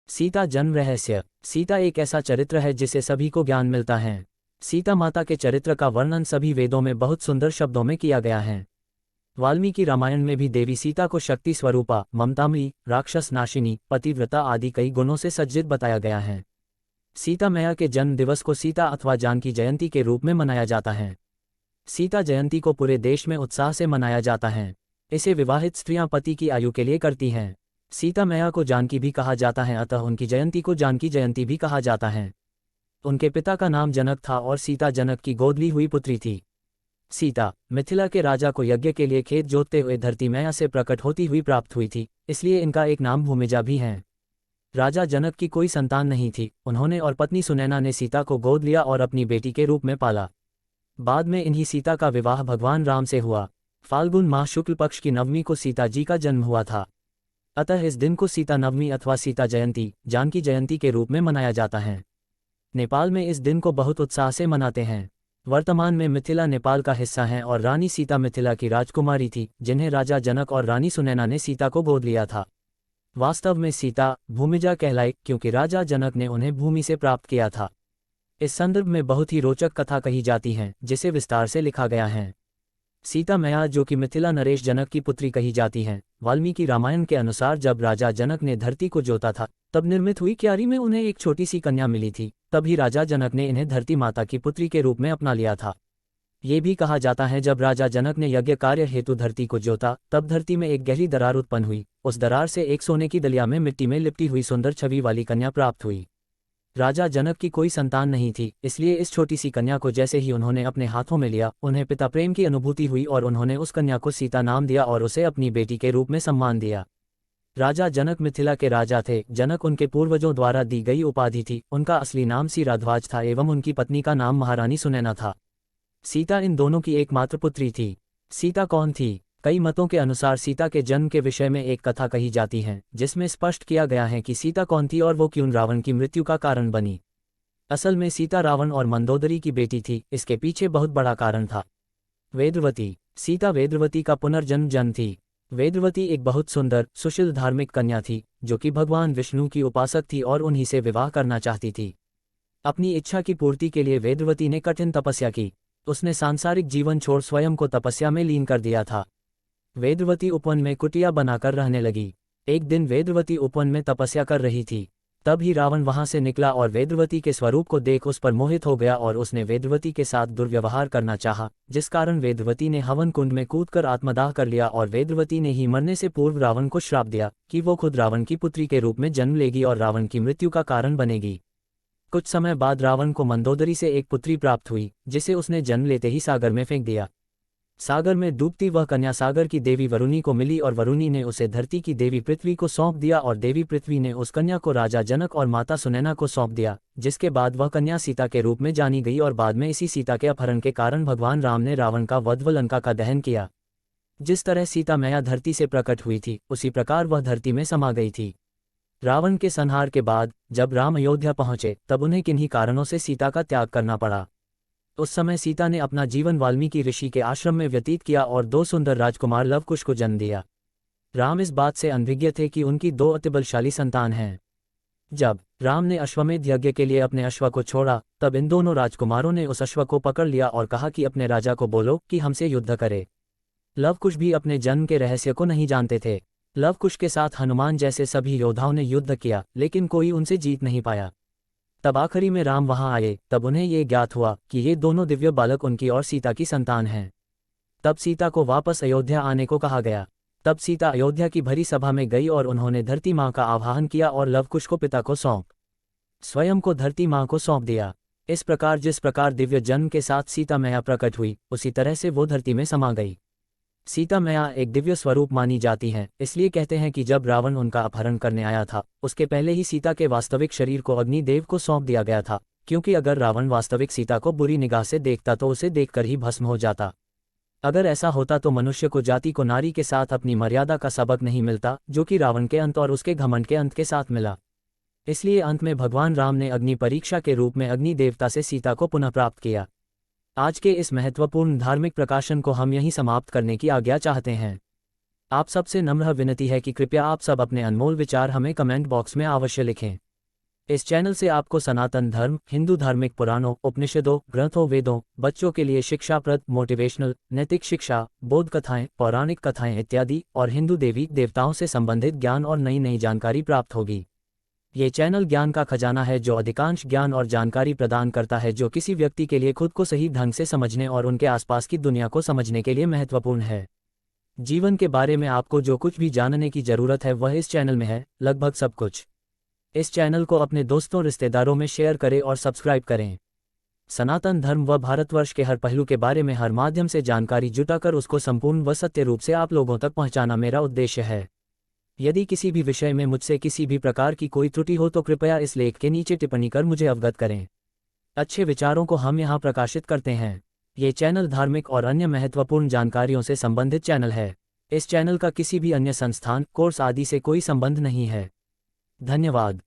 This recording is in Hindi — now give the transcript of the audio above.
सीता जन्म रहस्य। सीता एक ऐसा चरित्र है जिसे सभी को ज्ञान मिलता है। सीता माता के चरित्र का वर्णन सभी वेदों में बहुत सुंदर शब्दों में किया गया है। वाल्मीकि रामायण में भी देवी सीता को शक्ति स्वरूपा, ममतामयी, राक्षस नाशिनी, पतिव्रता आदि कई गुणों से सज्जित बताया गया है। सीता मैया के जन्म दिवस को सीता अथवा जानकी जयंती के रूप में मनाया जाता है। सीता जयंती को पूरे देश में उत्साह से मनाया जाता है। इसे विवाहित स्त्रियां पति की आयु के लिए करती हैं। सीता मैया को जानकी भी कहा जाता है, अतः उनकी जयंती को जानकी जयंती भी कहा जाता है। उनके पिता का नाम जनक था और सीता जनक की गोद ली हुई पुत्री थी। सीता मिथिला के राजा को यज्ञ के लिए खेत जोतते हुए धरती मैया से प्रकट होती हुई प्राप्त हुई थी, इसलिए इनका एक नाम भूमिजा भी है। राजा जनक की कोई संतान नहीं थी। उन्होंने और पत्नी सुनैना ने सीता को गोद लिया और अपनी बेटी के रूप में पाला। बाद में इन्हीं सीता का विवाह भगवान राम से हुआ। फाल्गुन माह शुक्ल पक्ष की नवमी को सीता जी का जन्म हुआ था। अतः इस दिन को सीता नवमी अथवा सीता जयंती, जानकी जयंती के रूप में मनाया जाता है। नेपाल में इस दिन को बहुत उत्साह से मनाते हैं। वर्तमान में मिथिला नेपाल का हिस्सा है और रानी सीता मिथिला की राजकुमारी थी, जिन्हें राजा जनक और रानी सुनैना ने सीता को गोद लिया था। वास्तव में सीता भूमिजा कहलाई क्योंकि राजा जनक ने उन्हें भूमि से प्राप्त किया था। इस संदर्भ में बहुत ही रोचक कथा कही जाती है, जिसे विस्तार से लिखा गया है। सीता मैया, जो कि मिथिला नरेश जनक की पुत्री कही जाती हैं, वाल्मीकि रामायण के अनुसार जब राजा जनक ने धरती को जोता था तब निर्मित हुई क्यारी में उन्हें एक छोटी सी कन्या मिली थी। तभी राजा जनक ने इन्हें धरती माता की पुत्री के रूप में अपना लिया था। ये भी कहा जाता है जब राजा जनक ने यज्ञ कार्य हेतु धरती को जोता तब धरती में एक गहरी दरार उत्पन्न हुई। उस दरार से एक सोने की दलिया में मिट्टी में लिपटी हुई सुंदर छवि वाली कन्या प्राप्त हुई। राजा जनक की कोई संतान नहीं थी, इसलिए इस छोटी सी कन्या को जैसे ही उन्होंने अपने हाथों में लिया, उन्हें पिता प्रेम की अनुभूति हुई और उन्होंने उस कन्या को सीता नाम दिया और उसे अपनी बेटी के रूप में सम्मान दिया। राजा जनक मिथिला के राजा थे। जनक उनके पूर्वजों द्वारा दी गई उपाधि थी। उनका असली नाम सिराध्वज था एवं उनकी पत्नी का नाम महारानी सुनैना था। सीता इन दोनों की एकमात्र पुत्री थी। सीता कौन थी? कई मतों के अनुसार सीता के जन्म के विषय में एक कथा कही जाती है, जिसमें स्पष्ट किया गया है कि सीता कौन थी और वो क्यों रावण की मृत्यु का कारण बनी। असल में सीता रावण और मंदोदरी की बेटी थी। इसके पीछे बहुत बड़ा कारण था। वेदवती। सीता वेदवती का पुनर्जन्म जन थी। वेदवती एक बहुत सुंदर, सुशील धार्मिक कन्या थी, जो कि भगवान विष्णु की उपासक थी और उन्हीं से विवाह करना चाहती थी। अपनी इच्छा की पूर्ति के लिए वेदवती ने कठिन तपस्या की। उसने सांसारिक जीवन छोड़ स्वयं को तपस्या में लीन कर दिया था। वेदवती उपवन में कुटिया बनाकर रहने लगी। एक दिन वेदवती उपवन में तपस्या कर रही थी। तब ही रावण वहां से निकला और वेदवती के स्वरूप को देख उस पर मोहित हो गया और उसने वेदवती के साथ दुर्व्यवहार करना चाहा, जिस कारण वेदवती ने हवन कुंड में कूदकर आत्मदाह कर लिया और वेदवती ने ही मरने से पूर्व रावण को श्राप दिया कि वो खुद रावण की पुत्री के रूप में जन्म लेगी और रावण की मृत्यु का कारण बनेगी। कुछ समय बाद रावण को मंदोदरी से एक पुत्री प्राप्त हुई, जिसे उसने जन्म लेते ही सागर में फेंक दिया। सागर में डूबती वह कन्या सागर की देवी वरुणी को मिली और वरुणी ने उसे धरती की देवी पृथ्वी को सौंप दिया और देवी पृथ्वी ने उस कन्या को राजा जनक और माता सुनैना को सौंप दिया, जिसके बाद वह कन्या सीता के रूप में जानी गई और बाद में इसी सीता के अपहरण के कारण भगवान राम ने रावण का वध व लंका का दहन किया। जिस तरह सीता मैया धरती से प्रकट हुई थी, उसी प्रकार वह धरती में समा गई थी। रावण के संहार के बाद जब राम अयोध्या पहुंचे तब उन्हें किन्हीं कारणों से सीता का त्याग करना पड़ा। उस समय सीता ने अपना जीवन वाल्मीकि ऋषि के आश्रम में व्यतीत किया और 2 सुंदर राजकुमार लवकुश को जन्म दिया। राम इस बात से अनभिज्ञ थे कि उनकी 2 अति बलशाली संतान हैं। जब राम ने अश्वमेध यज्ञ के लिए अपने अश्व को छोड़ा, तब इन दोनों राजकुमारों ने उस अश्व को पकड़ लिया और कहा कि अपने राजा को बोलो कि हमसे युद्ध करे। लवकुश भी अपने जन्म के रहस्य को नहीं जानते थे। लवकुश के साथ हनुमान जैसे सभी योद्धाओं ने युद्ध किया, लेकिन कोई उनसे जीत नहीं पाया। तब आखिरी में राम वहां आए, तब उन्हें ये ज्ञात हुआ कि ये दोनों दिव्य बालक उनकी और सीता की संतान हैं। तब सीता को वापस अयोध्या आने को कहा गया। तब सीता अयोध्या की भरी सभा में गई और उन्होंने धरती माँ का आवाहन किया और लवकुश को पिता को स्वयं को धरती माँ को सौंप दिया। इस प्रकार जिस प्रकार दिव्य जन्म के साथ सीता मैया प्रकट हुई, उसी तरह से वो धरती में समा गई। सीता मैया एक दिव्य स्वरूप मानी जाती हैं, इसलिए कहते हैं कि जब रावण उनका अपहरण करने आया था, उसके पहले ही सीता के वास्तविक शरीर को अग्निदेव को सौंप दिया गया था, क्योंकि अगर रावण वास्तविक सीता को बुरी निगाह से देखता तो उसे देखकर ही भस्म हो जाता। अगर ऐसा होता तो मनुष्य को जाति को नारी के साथ अपनी मर्यादा का सबक नहीं मिलता, जो कि रावण के अंत और उसके घमंड के अंत के साथ मिला। इसलिए अंत में भगवान राम ने अग्नि परीक्षा के रूप में अग्नि देवता से सीता को पुनः प्राप्त किया। आज के इस महत्वपूर्ण धार्मिक प्रकाशन को हम यहीं समाप्त करने की आज्ञा चाहते हैं। आप सबसे नम्र विनती है कि कृपया आप सब अपने अनमोल विचार हमें कमेंट बॉक्स में अवश्य लिखें। इस चैनल से आपको सनातन धर्म, हिंदू धार्मिक पुराणों, उपनिषदों, ग्रंथों, वेदों, बच्चों के लिए शिक्षाप्रद, मोटिवेशनल, नैतिक शिक्षा, बोध कथाएं, पौराणिक कथाएं इत्यादि और हिंदू देवी देवताओं से संबंधित ज्ञान और नई नई जानकारी प्राप्त होगी। ये चैनल ज्ञान का खजाना है जो अधिकांश ज्ञान और जानकारी प्रदान करता है जो किसी व्यक्ति के लिए खुद को सही ढंग से समझने और उनके आसपास की दुनिया को समझने के लिए महत्वपूर्ण है। जीवन के बारे में आपको जो कुछ भी जानने की जरूरत है वह इस चैनल में है, लगभग सब कुछ। इस चैनल को अपने दोस्तों रिश्तेदारों में शेयर करें और सब्सक्राइब करें। सनातन धर्म व भारतवर्ष के हर पहलू के बारे में हर माध्यम से जानकारी जुटाकर उसको संपूर्ण व सत्य रूप से आप लोगों तक पहुंचाना मेरा उद्देश्य है। यदि किसी भी विषय में मुझसे किसी भी प्रकार की कोई त्रुटि हो तो कृपया इस लेख के नीचे टिप्पणी कर मुझे अवगत करें। अच्छे विचारों को हम यहाँ प्रकाशित करते हैं। ये चैनल धार्मिक और अन्य महत्वपूर्ण जानकारियों से संबंधित चैनल है। इस चैनल का किसी भी अन्य संस्थान, कोर्स आदि से कोई संबंध नहीं है। धन्यवाद।